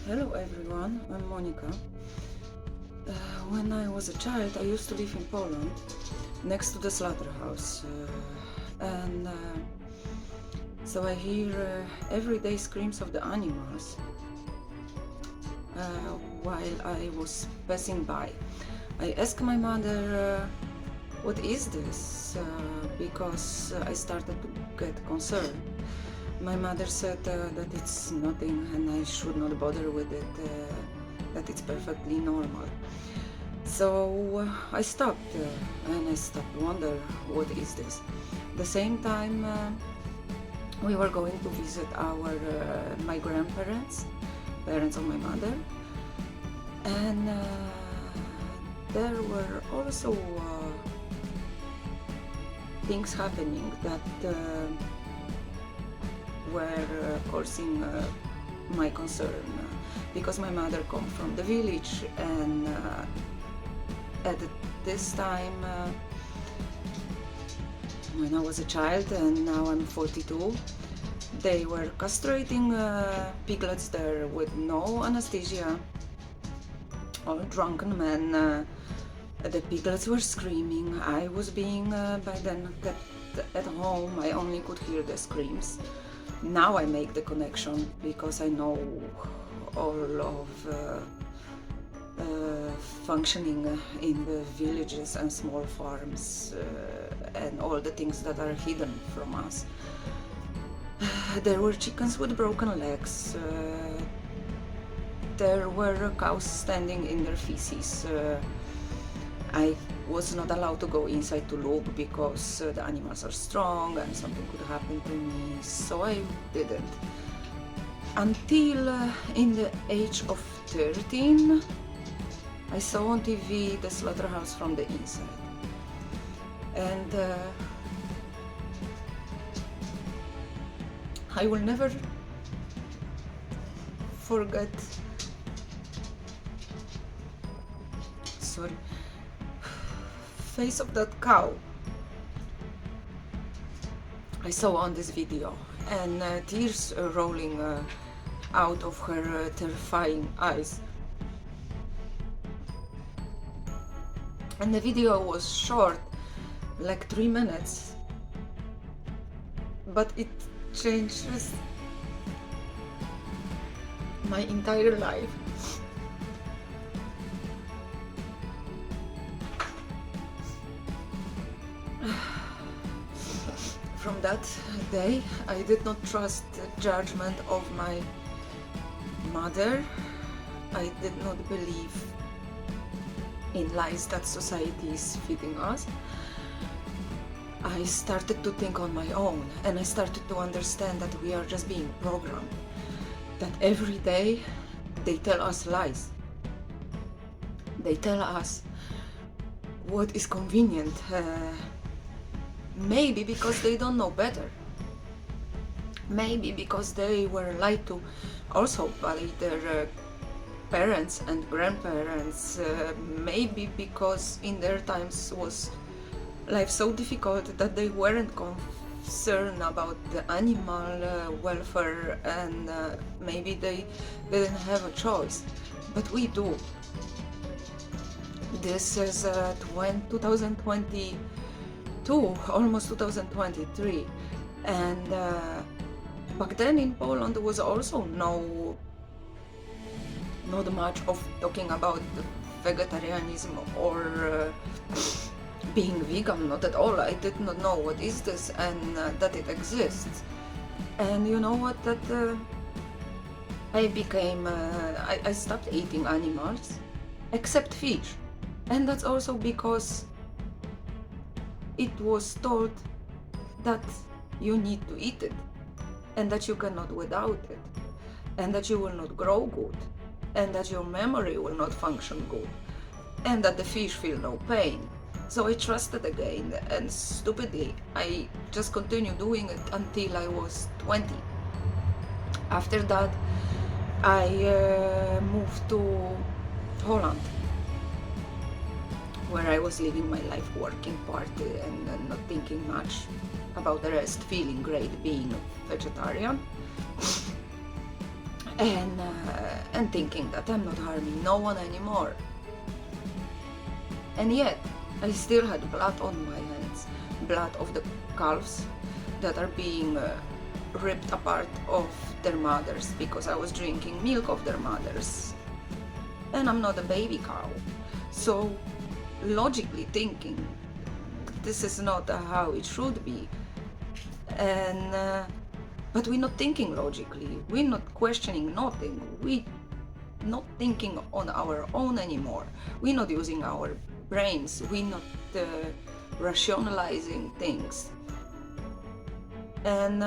Hello everyone, I'm Monika. When I was a child, I used to live in Poland, next to the slaughterhouse, and so I hear everyday screams of the animals while I was passing by. I asked my mother, what is this? Because I started to get concerned. My mother said that it's nothing and I should not bother with it, that it's perfectly normal. So I stopped and I stopped wonder what is this. The same time we were going to visit my grandparents, parents of my mother, and there were also things happening that were causing my concern, because my mother comes from the village, and at this time when I was a child, and now I'm 42, they were castrating piglets there with no anesthesia. All drunken men. The piglets were screaming. I was being by then kept at home. I only could hear the screams. Now I make the connection because I know all of functioning in the villages and small farms and all the things that are hidden from us. There were chickens with broken legs. There were cows standing in their feces. I was not allowed to go inside to look because the animals are strong and something could happen to me, so I didn't. Until in the age of 13, I saw on TV the slaughterhouse from the inside. And I will never forget face of that cow I saw on this video, and tears rolling out of her terrifying eyes. And the video was short, like 3 minutes, but it changes my entire life. From that day, I did not trust the judgment of my mother. I did not believe in lies that society is feeding us. I started to think on my own, and I started to understand that we are just being programmed. That every day they tell us lies. They tell us what is convenient. Maybe because they don't know better. Maybe because they were lied to also by their parents and grandparents. Maybe because in their times was life so difficult that they weren't concerned about the animal welfare, and maybe they didn't have a choice. But we do. This is 2022, almost 2023, and back then in Poland there was also not much of talking about vegetarianism or being vegan, not at all. I did not know what is this and that it exists. And you know what, that I stopped eating animals except fish, and that's also because it was told that you need to eat it, and that you cannot without it, and that you will not grow good, and that your memory will not function good, and that the fish feel no pain. So I trusted again, and stupidly I just continued doing it until I was 20. After that I moved to Holland, where I was living my life, working part, and not thinking much about the rest, feeling great being vegetarian. and thinking that I'm not harming no one anymore. And yet, I still had blood on my hands, blood of the calves that are being ripped apart of their mothers because I was drinking milk of their mothers. And I'm not a baby cow. So, logically thinking, this is not how it should be. And but we're not thinking logically. We're not questioning nothing. We're not thinking on our own anymore. We're not using our brains. We're not rationalizing things. And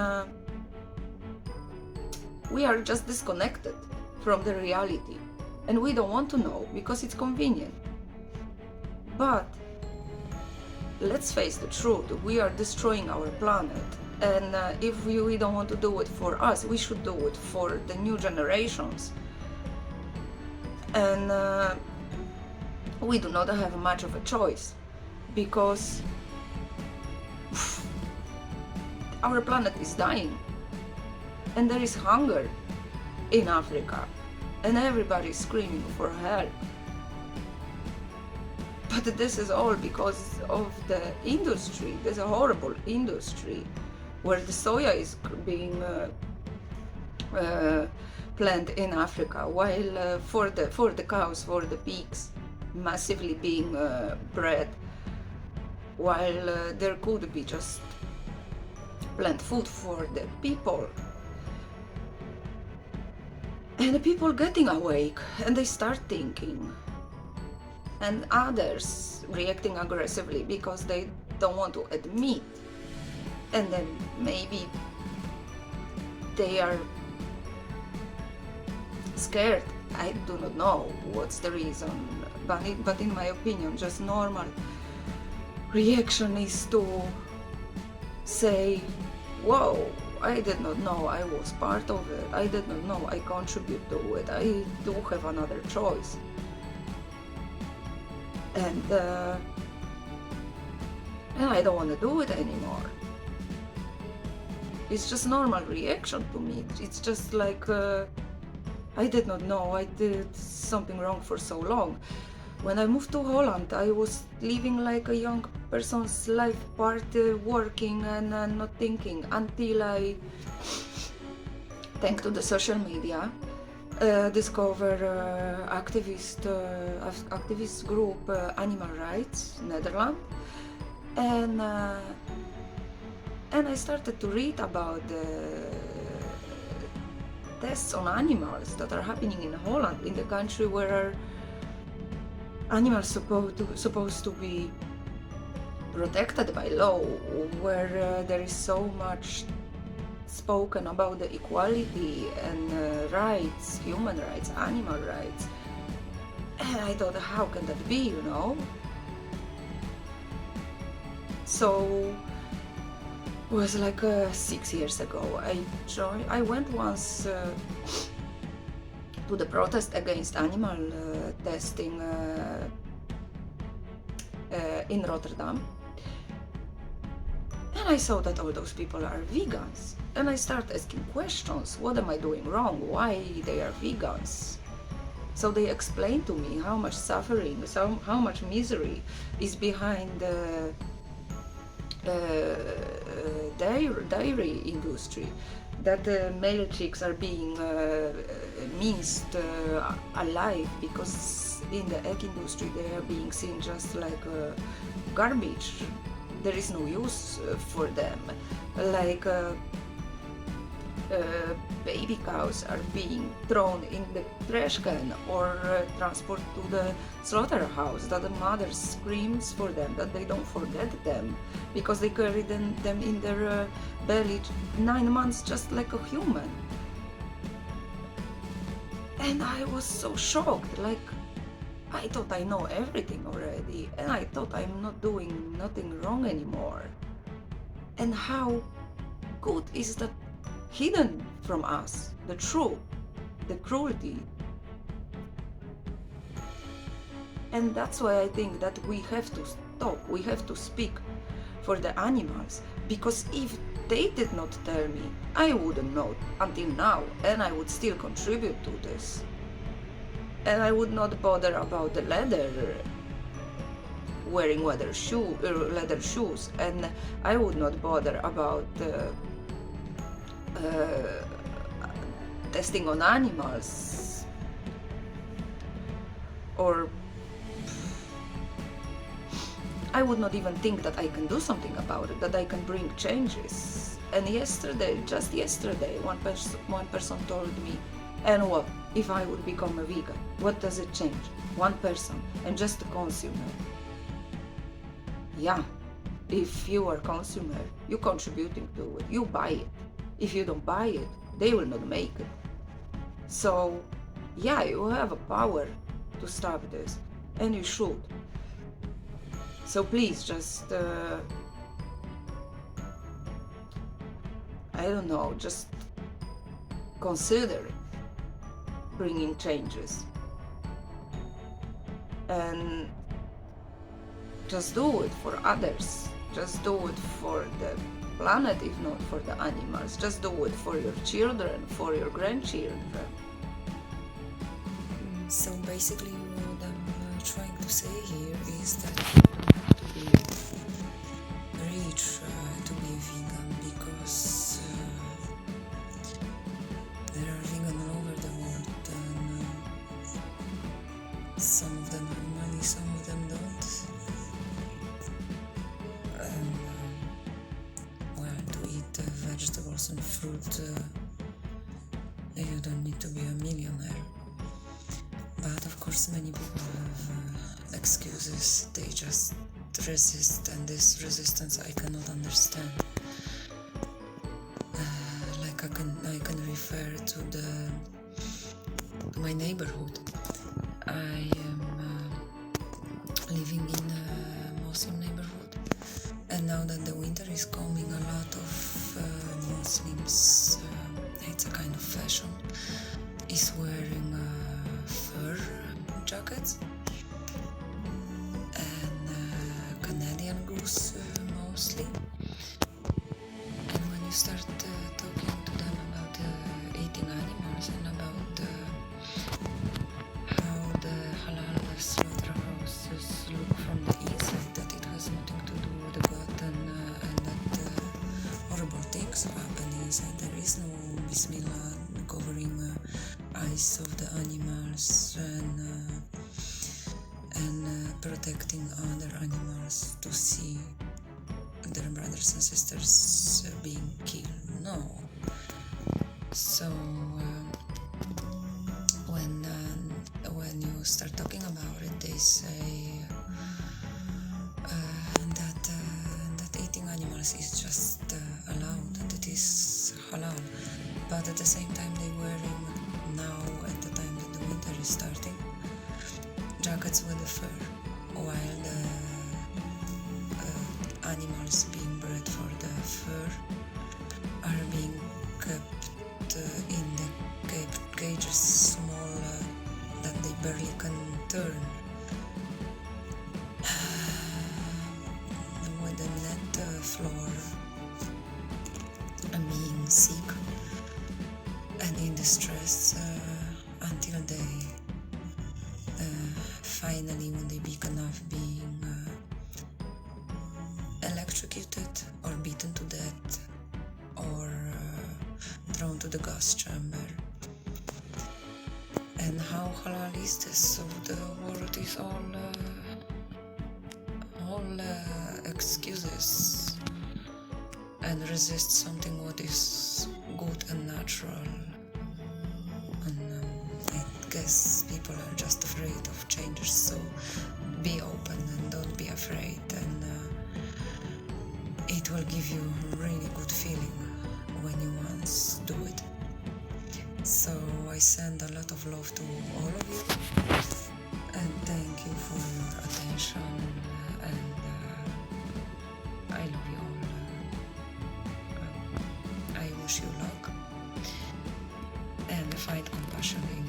we are just disconnected from the reality. And we don't want to know because it's convenient. But let's face the truth, we are destroying our planet. And if we don't want to do it for us, we should do it for the new generations. And we do not have much of a choice because our planet is dying and there is hunger in Africa and everybody is screaming for help. But this is all because of the industry. There's a horrible industry where the soya is being planted in Africa, while for the cows, for the pigs, massively being bred, while there could be just plant food for the people. And the people getting awake and they start thinking. And others reacting aggressively because they don't want to admit. And then maybe they are scared. I do not know what's the reason, but in my opinion, just normal reaction is to say, whoa, I did not know I was part of it. I did not know I contribute to it. I do have another choice. And I don't want to do it anymore. It's just normal reaction to me. It's just like I did not know I did something wrong for so long. When I moved to Holland, I was living like a young person's life, part working and not thinking, until I, thanks to the social media, discover activist group Animal Rights Netherlands, and I started to read about the tests on animals that are happening in Holland, in the country where animals supposed to be protected by law, where there is so much spoken about the equality and rights, human rights, animal rights. And I thought, how can that be, you know? So it was like 6 years ago. I went once to the protest against animal testing in Rotterdam. And I saw that all those people are vegans. And I started asking questions. What am I doing wrong? Why they are vegans? So they explained to me how much suffering, how much misery is behind the dairy industry. That the male chicks are being minced alive because in the egg industry they are being seen just like garbage. There is no use for them. Like baby cows are being thrown in the trash can or transported to the slaughterhouse, that the mother screams for them, that they don't forget them, because they carry them in their belly 9 months just like a human. And I was so shocked, like I thought I know everything already, and I thought I'm not doing nothing wrong anymore. And how good is that hidden from us, the truth, the cruelty. And that's why I think that we have to stop, we have to speak for the animals, because if they did not tell me, I wouldn't know until now, and I would still contribute to this. And I would not bother about the leather, wearing leather shoes, and I would not bother about testing on animals, or I would not even think that I can do something about it, that I can bring changes. And just yesterday, one person told me, and what if I would become a vegan? What does it change? One person, and just a consumer. Yeah, if you are a consumer, you're contributing to it, you buy it. If you don't buy it, they will not make it. So, yeah, you have a power to stop this, and you should. So please just, I don't know, just consider bringing changes. And just do it for others. Just do it for the planet, if not for the animals. Just do it for your children, for your grandchildren. So basically what I'm trying to say here is that you don't have to be rich to be vegan, because there are vegan all over the world, and some of them have money, some of them don't. And well, to eat vegetables and fruit, you don't need to be a millionaire. But of course many people have excuses, they just resist, and this resistance I cannot understand. Like I can refer to my neighborhood. I am living in a Muslim neighborhood, and now that the winter is coming, a lot of Muslims, it's a kind of fashion, is wearing fur jackets and Canadian goose mostly. And when you start talking to them about eating animals and about how the halal slaughterhouses look from the inside, that it has nothing to do with the gut, and that horrible things happen inside. There is no Bismillah covering eyes of the animals and protecting other animals to see their brothers and sisters being killed. No. So when you start talking about it, they say that eating animals is just allowed, that it is halal. But at the same time, they're wearing, now at the time that the winter is starting, jackets with the fur, while the animals being bred for the fur are being kept in the cages, small, that they barely can turn, with the net floor, being sick and in distress, until they finally, when they big enough, being electrocuted or beaten to death or thrown to the gas chamber. And how halal is this? So the world is all excuses, and resist something what is good and natural. And I guess people are just afraid of changes, so be open and don't be afraid, and it will give you a really good feeling when you once do it. So I send a lot of love to all of you, and thank you for your attention, and I love you all. I wish you luck, and find compassion in